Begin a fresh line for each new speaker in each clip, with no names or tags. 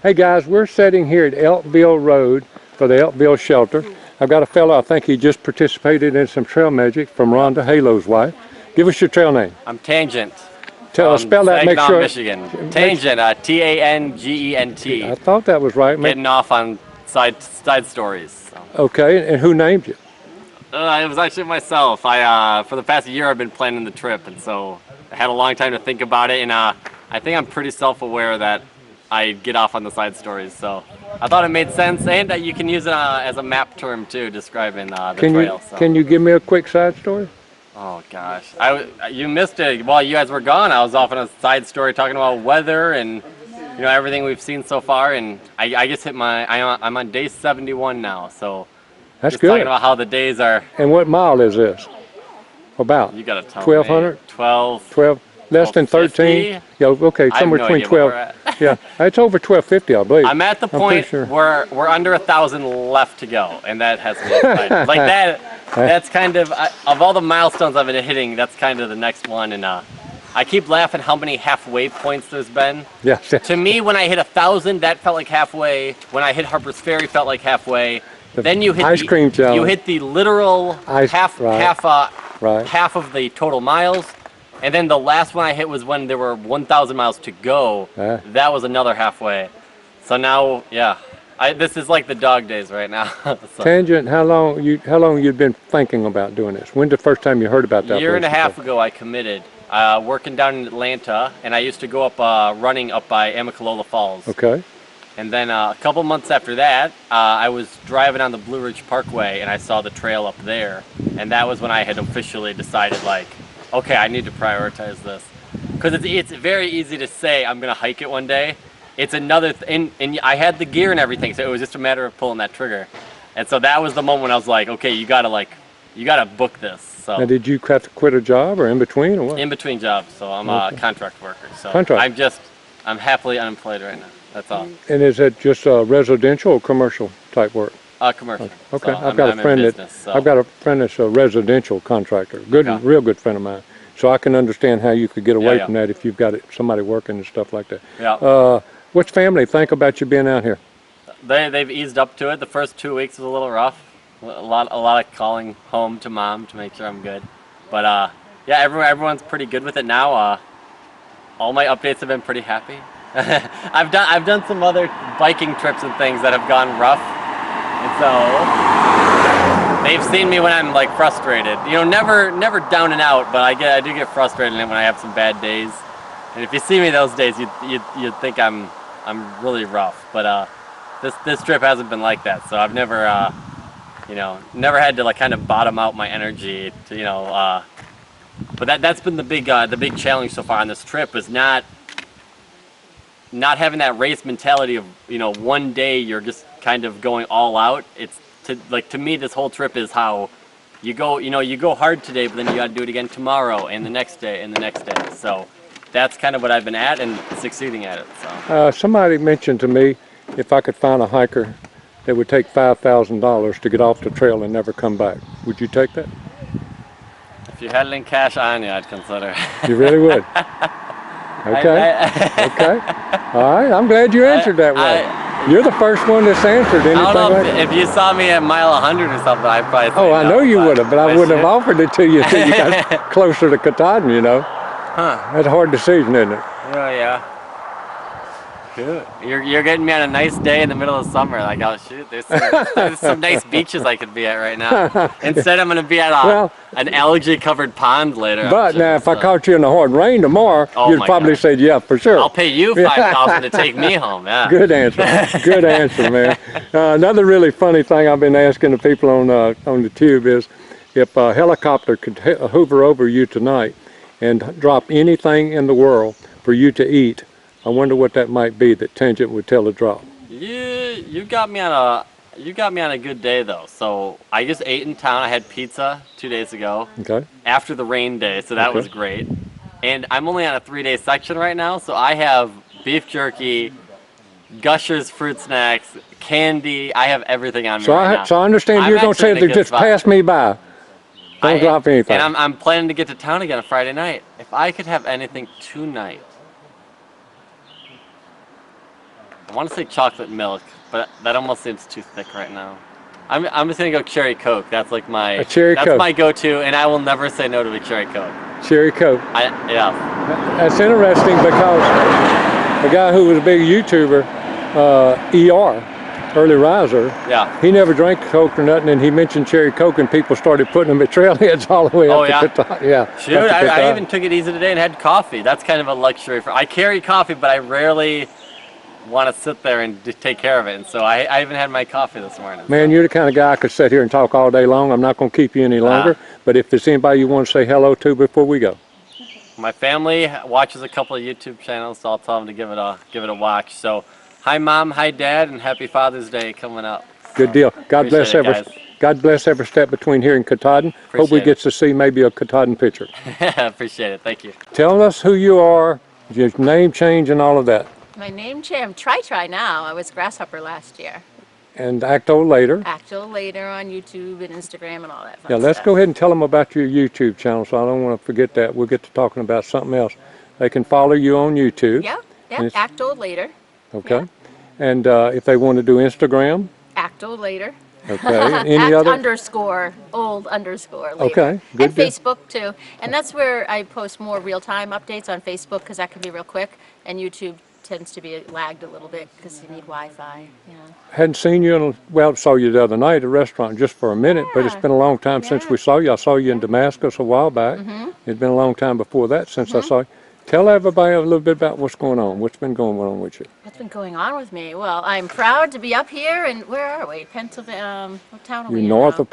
Hey guys, we're sitting here at Elkville Road for the Elkville Shelter. I've got a fellow, I think he just participated in some trail magic from Rhonda Halo's wife. Give us your trail name.
I'm Tangent.
Spell that, make sure.
Michigan. Tangent, T-A-N-G-E-N-T.
I thought that was right.
Getting off on side stories. So.
Okay, and who named you?
It was actually myself. For the past year I've been planning the trip, and so I had a long time to think about it, and I think I'm pretty self-aware that I get off on the side stories, so I thought it made sense, and you can use it as a map term too, describing the trail.
Can you give me a quick side story?
Oh gosh, you missed it while you guys were gone. I was off on a side story talking about weather and everything we've seen so far, and I just hit I'm on day 71 now, so
that's
just
good.
Talking about how the days are.
And what mile is this? About?
You gotta tell
1,200?
me. 12.
Less than 13? Yeah, okay, somewhere between 12. Yeah, it's over 1250, I believe.
I'm at the point where we're under 1,000 left to go, and that has me excited. Like that, that's kind of all the milestones I've been hitting, that's kind of the next one, and I keep laughing how many halfway points there's been.
Yeah.
To me, when I hit 1,000, that felt like halfway. When I hit Harper's Ferry, felt like halfway. Then you hit
ice cream challenge.
You hit the literal half of the total miles. And then the last one I hit was when there were 1,000 miles to go. That was another halfway. So now, yeah, this is like the dog days right now. So.
Tangent, how long you'd been thinking about doing this? When's the first time you heard about that?
A year and a half ago I committed. Working down in Atlanta, and I used to go up running up by Amicalola Falls.
Okay.
And then a couple months after that, I was driving on the Blue Ridge Parkway, and I saw the trail up there. And that was when I had officially decided, like, okay, I need to prioritize this. Because it's very easy to say I'm going to hike it one day. It's another and I had the gear and everything, so it was just a matter of pulling that trigger. And so that was the moment when I was like, okay, you got to book this. So.
Now, did you have to quit a job or in between or what?
In between jobs, so I'm a contract worker. So
contract.
I'm happily unemployed right now. That's all.
And is it just residential or commercial type work?
Commercial.
Okay,
So
I've got a friend that's a residential contractor. Real good friend of mine. So I can understand how you could get away from that if you've got somebody working and stuff like that.
Yeah.
What's family think about you being out here?
They've eased up to it. The first 2 weeks was a little rough. A lot of calling home to mom to make sure I'm good. But yeah, everyone's pretty good with it now. All my updates have been pretty happy. I've done some other biking trips and things that have gone rough, and so they've seen me when I'm like frustrated. Never down and out, but I do get frustrated when I have some bad days. And if you see me those days, you'd think I'm really rough. But this trip hasn't been like that. So I've never never had to like kind of bottom out my energy to But that's been the big challenge so far on this trip, is not having that race mentality of one day you're just kind of going all out. It's to me this whole trip is how you go hard today, but then you got to do it again tomorrow and the next day and the next day. So that's kind of what I've been at and succeeding at it. So
somebody mentioned to me if I could find a hiker that would take $5,000 to get off the trail and never come back. Would you take that?
If you had it in cash on you, I'd consider.
You really would? Okay. Okay. All right. I'm glad you answered that way. You're the first one that's answered anything
I don't know
like that.
If you saw me at mile 100 or something, I'd probably say
I know you would have, but I wouldn't have offered it to you until you got closer to Katahdin,
Huh.
That's a hard decision, isn't it?
Oh, yeah. Good. You're getting me on a nice day in the middle of summer. Like, oh shoot, there's some nice beaches I could be at right now. Instead, I'm going to be at an algae-covered pond later.
But now, if I caught you in the hard rain tomorrow, you'd probably say, yeah, for sure.
I'll pay you $5,000 to take me home. Yeah.
Good answer. Good answer, man. Another really funny thing I've been asking the people on the tube is, if a helicopter could hover over you tonight and drop anything in the world for you to eat, I wonder what that might be that Tangent would tell to drop.
You got me on a good day though. So I just ate in town. I had pizza 2 days ago.
Okay.
After the rain day, so that was great. And I'm only on a 3-day section right now, so I have beef jerky, Gushers fruit snacks, candy. I have everything on me right now.
So I understand you're going to say they just pass me by. Don't drop anything.
And I'm planning to get to town again on Friday night. If I could have anything tonight. want to say chocolate milk, but that almost seems too thick right now. I'm just gonna go cherry Coke. That's like
A cherry
that's
Coke.
my go-to, and I will never say no to a cherry Coke.
Cherry Coke.
Yeah.
That's interesting because a guy who was a big YouTuber, early riser,
Yeah.
he never drank Coke or nothing, and he mentioned cherry Coke, and people started putting them at trailheads all the way up to Katahdin. Yeah.
Shoot, I even took it easy today and had coffee. That's kind of a luxury I carry coffee, but I rarely want to sit there and take care of it, and so I even had my coffee this morning.
Man, you're the kind of guy I could sit here and talk all day long. I'm not going to keep you any longer, but if there's anybody you want to say hello to before we go.
My family watches a couple of YouTube channels, so I'll tell them to give it a watch. So, hi Mom, hi Dad, and happy Father's Day coming up.
Good deal. God bless every step between here and Katahdin. Hope we get to see maybe a Katahdin picture.
Appreciate it. Thank you.
Tell us who you are, your name change, and all of that.
My name change. I'm Try now. I was Grasshopper last year.
And Acto later.
Acto later on YouTube and Instagram and all that fun
Yeah, let's
stuff.
go ahead and tell them about your YouTube channel, so I don't want to forget that. We'll get to talking about something else. They can follow you on YouTube.
Yeah, Acto later.
Okay.
Yeah.
And if they want to do Instagram.
Acto later.
Okay. Any other?
old underscore later.
Okay. Good.
And Facebook too. And that's where I post more real-time updates on Facebook because that can be real quick. And YouTube tends to be lagged a little bit because you need Wi-Fi. Yeah.
Hadn't seen you saw you the other night at a restaurant just for a minute, but it's been a long time since we saw you. I saw you in Damascus a while back. It's been a long time before that since I saw you. Tell everybody a little bit about what's going on. What's been going on with you?
What's been going on with me? Well, I'm proud to be up here, and where are we? Pennsylvania. What town are we in?
You're north
now?
of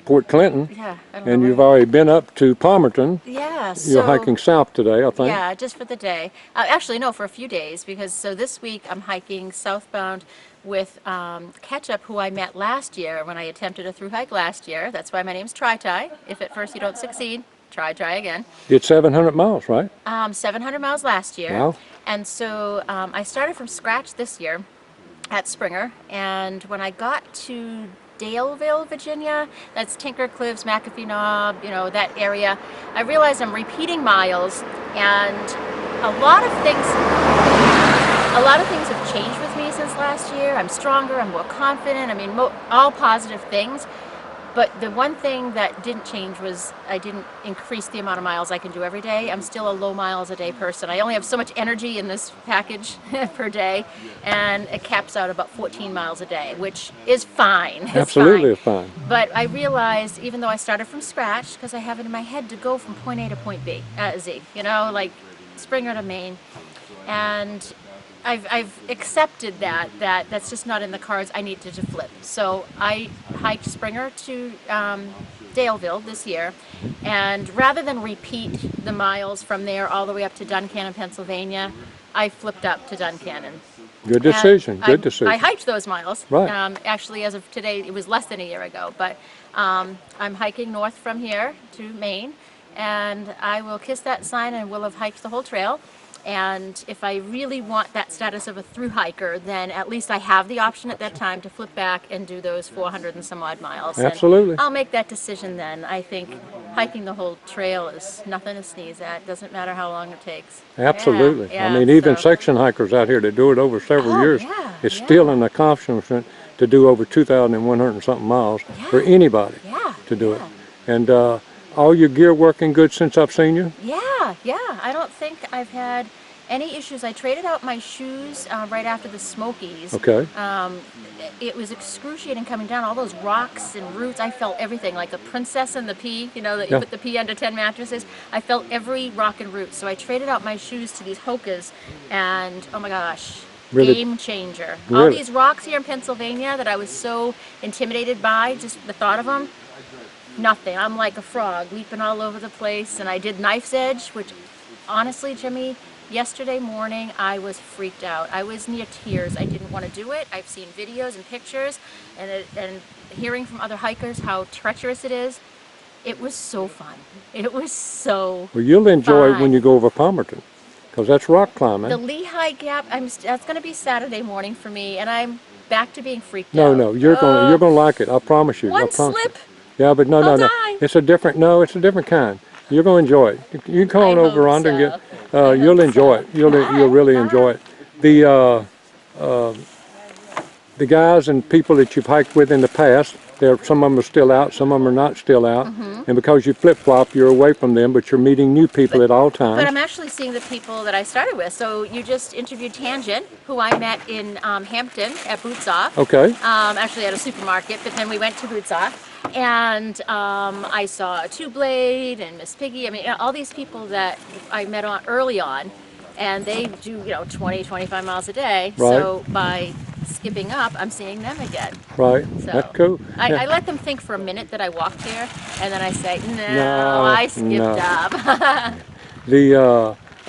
Port Clinton.
Yeah, I don't
And
know
you've
where.
already been up to Palmerton.
Yeah,
You're hiking south today, I think.
Yeah, just for the day. Actually, no, for a few days, because so this week I'm hiking southbound with Ketchup, who I met last year when I attempted a through hike last year. That's why my name's Try. If at first you don't succeed, try again.
Did 700 miles, right?
700 miles last year.
Wow.
And so I started from scratch this year at Springer, and when I got to Daleville, Virginia, that's Tinker Cliffs, McAfee Knob, that area, I realized I'm repeating miles, and a lot of things have changed with me since last year. I'm stronger, I'm more confident, I mean, all positive things. But the one thing that didn't change was I didn't increase the amount of miles I can do every day. I'm still a low miles a day person. I only have so much energy in this package per day, and it caps out about 14 miles a day, which is fine.
Absolutely fine.
But I realized, even though I started from scratch, because I have it in my head to go from point A to point B, Z, like Springer to Maine, and I've accepted that's just not in the cards. I needed to flip. So I hiked Springer to Daleville this year, and rather than repeat the miles from there all the way up to Duncannon, Pennsylvania, I flipped up to Duncannon.
Good decision. Good decision.
I hiked those miles.
Right.
Actually, as of today, it was less than a year ago, but I'm hiking north from here to Maine, and I will kiss that sign and will have hiked the whole trail. And if I really want that status of a through hiker, then at least I have the option at that time to flip back and do those 400 and some odd miles.
Absolutely.
And I'll make that decision then. I think hiking the whole trail is nothing to sneeze at. Doesn't matter how long it takes.
Absolutely.
Yeah,
I mean, even
so-
section hikers out here that do it over several years, it's
yeah.
still an accomplishment to do over 2,100 and something miles for anybody to do it. And all your gear working good since I've seen you?
Yeah. I don't think I've had any issues. I traded out my shoes right after the Smokies.
Okay.
It was excruciating coming down all those rocks and roots. I felt everything, like a princess and the pea, that you put the pea under 10 mattresses. I felt every rock and root. So I traded out my shoes to these Hokas, and oh my gosh,
Really?
game changer.
Really?
All these rocks here in Pennsylvania that I was so intimidated by, just the thought of them, nothing. I'm like a frog leaping all over the place. And I did Knife's Edge, which honestly, Jimmy, yesterday morning I was freaked out. I was near tears. I didn't want to do it. I've seen videos and pictures and hearing from other hikers how treacherous it is. It was so fun. It was so
Well, you'll enjoy it
fun.
when you go over Palmerton, because that's rock climbing.
The Lehigh Gap, that's going to be Saturday morning for me, and I'm back to being freaked out.
No, you're gonna like it. I promise you. I
One
promise
slip.
You. Yeah, but no.
I'll die.
It's a different kind. You're gonna enjoy it. You can come on
I
over
hope
under and
so.
get. You'll enjoy it. You'll really enjoy it. the guys and people that you've hiked with in the past, some of them are still out, some of them are not still out, and because you flip-flop, you're away from them, but you're meeting new people at all times.
But I'm actually seeing the people that I started with. So you just interviewed Tangent, who I met in Hampton at Boots Off.
Okay.
Actually at a supermarket, but then we went to Boots Off. And I saw Two Blade and Miss Piggy. I mean, all these people that I met early on, and they do, 20, 25 miles a day.
Right.
So by skipping up, I'm seeing them again.
Right.
So
That's cool.
I let them think for a minute that I walked here, and then I say, no, I skipped up.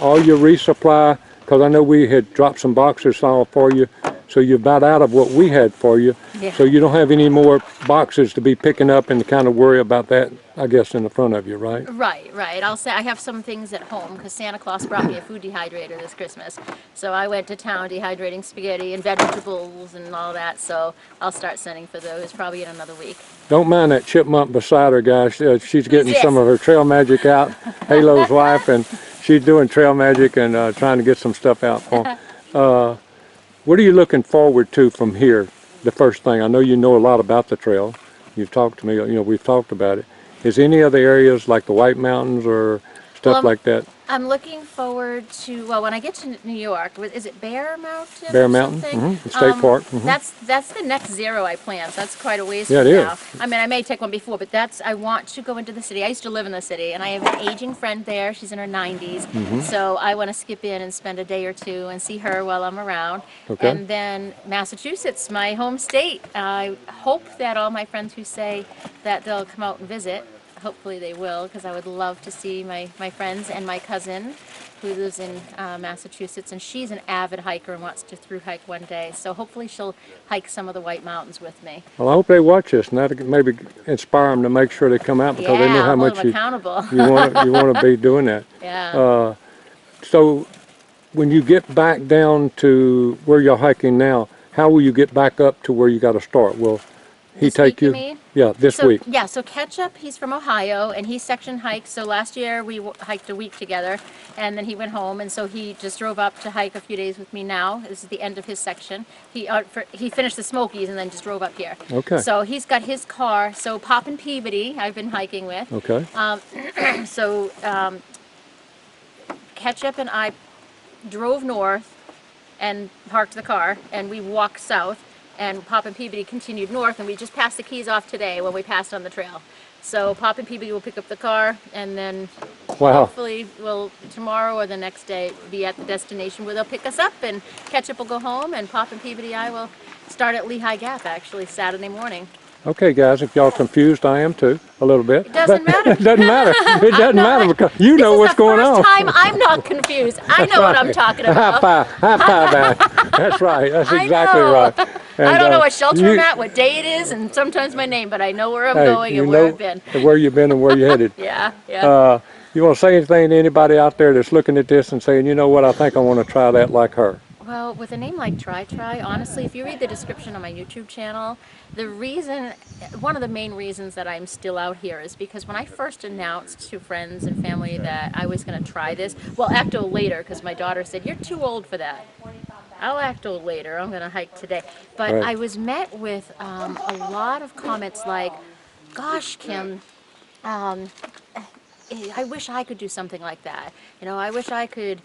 All your resupply, because I know we had dropped some boxes all for you, so you're about out of what we had for you.
Yeah.
So you don't have any more boxes to be picking up and kind of worry about that, I guess, in the front of you, right?
Right. I'll say I have some things at home because Santa Claus brought me a food dehydrator this Christmas. So I went to town dehydrating spaghetti and vegetables and all that. So I'll start sending for those probably in another week.
Don't mind that chipmunk beside her, guys. She's getting
Yes.
some of her trail magic out, Halo's wife, and she's doing trail magic and trying to get some stuff out for 'em. What are you looking forward to from here? The first thing, I know you know a lot about the trail. You've talked to me, we've talked about it. Is any other areas like the White Mountains or stuff like that?
I'm looking forward to, well, when I get to New York, is it Bear Mountain?
Bear
or
Mountain,
something?
the state park.
That's the next zero I plan. So that's quite a ways
Yeah,
from
it
now.
is.
I mean, I may take one before, but I want to go into the city. I used to live in the city, and I have an aging friend there. She's in her 90s, so I want to skip in and spend a day or two and see her while I'm around.
Okay.
And then Massachusetts, my home state. I hope that all my friends who say that they'll come out and visit, hopefully they will, because I would love to see my friends and my cousin who lives in Massachusetts, and she's an avid hiker and wants to through hike one day. So hopefully she'll hike some of the White Mountains with me.
Well, I hope they watch this and that'll maybe inspire them to make sure they come out because they know how
I'll hold
much
them
you
accountable.
want to be doing that.
Yeah.
So when you get back down to where you're hiking now, how will you get back up to where you got to start? Will he
This
take
week, you
you?
mean?
Yeah, this week.
Yeah, so Ketchup, he's from Ohio, and he section hikes. So last year we hiked a week together, and then he went home, and so he just drove up to hike a few days with me now. This is the end of his section. He finished the Smokies and then just drove up here.
Okay.
So he's got his car. So Poppin' Peabody, I've been hiking with.
Okay.
Ketchup and I drove north and parked the car, and we walked south. And Poppin' Peabody continued north, and we just passed the keys off today when we passed on the trail. So Poppin' Peabody will pick up the car, and then hopefully we'll tomorrow or the next day be at the destination where they'll pick us up, and Ketchup will go home, and Poppin' Peabody I will start at Lehigh Gap actually Saturday morning.
Okay, guys, if y'all confused, I am too, a little bit.
It doesn't matter.
It doesn't matter. It doesn't matter because you know what's going on.
This is the first time I'm not confused. I know what I'm talking about.
High five, man. That's right. That's exactly right. And,
I don't know what shelter I'm at, what day it is, and sometimes my name, but I know where I'm going and where I've been.
Where you've been and where you're headed.
Yeah.
You want to say anything to anybody out there that's looking at this and saying, you know what, I think I want to try that like her?
Well, with a name like Try, honestly, if you read the description on my YouTube channel, one of the main reasons that I'm still out here is because when I first announced to friends and family that I was going to try this, well, Acto later, because my daughter said, you're too old for that. I'll Acto later, I'm going to hike today. But
Right.
I was met with a lot of comments like, gosh, Kim, I wish I could do something like that. I wish I could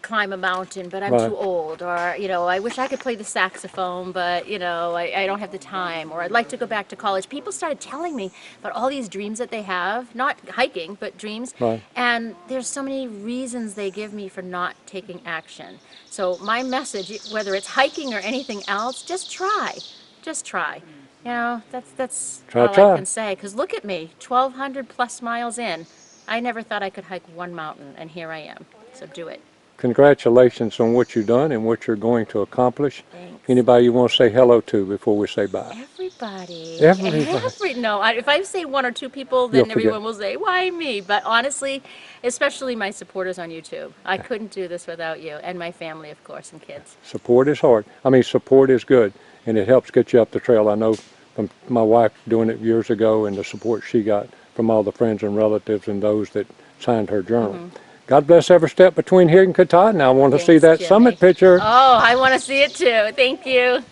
climb a mountain, but I'm
Right.
too old. Or, I wish I could play the saxophone, but, I don't have the time. Or I'd like to go back to college. People started telling me about all these dreams that they have, not hiking, but dreams.
Right.
And there's so many reasons they give me for not taking action. So my message, whether it's hiking or anything else, just try. Just try. That's all I can say. Because look at me, 1,200 plus miles in. I never thought I could hike one mountain, and here I am. So do it.
Congratulations on what you've done and what you're going to accomplish.
Thanks.
Anybody you want to say hello to before we say bye?
Everybody.
Everybody.
If I say one or two people,
You'll
then
forget.
everyone will say, why me? But honestly, especially my supporters on YouTube. I couldn't do this without you, and my family, of course, and kids.
Support is hard. I mean, support is good, and it helps get you up the trail. I know from my wife doing it years ago and the support she got from all the friends and relatives and those that signed her journal. God bless every step between here and Katahdin. I want to see
Thanks,
that
Jimmy.
summit picture.
Oh, I want to see it too. Thank you.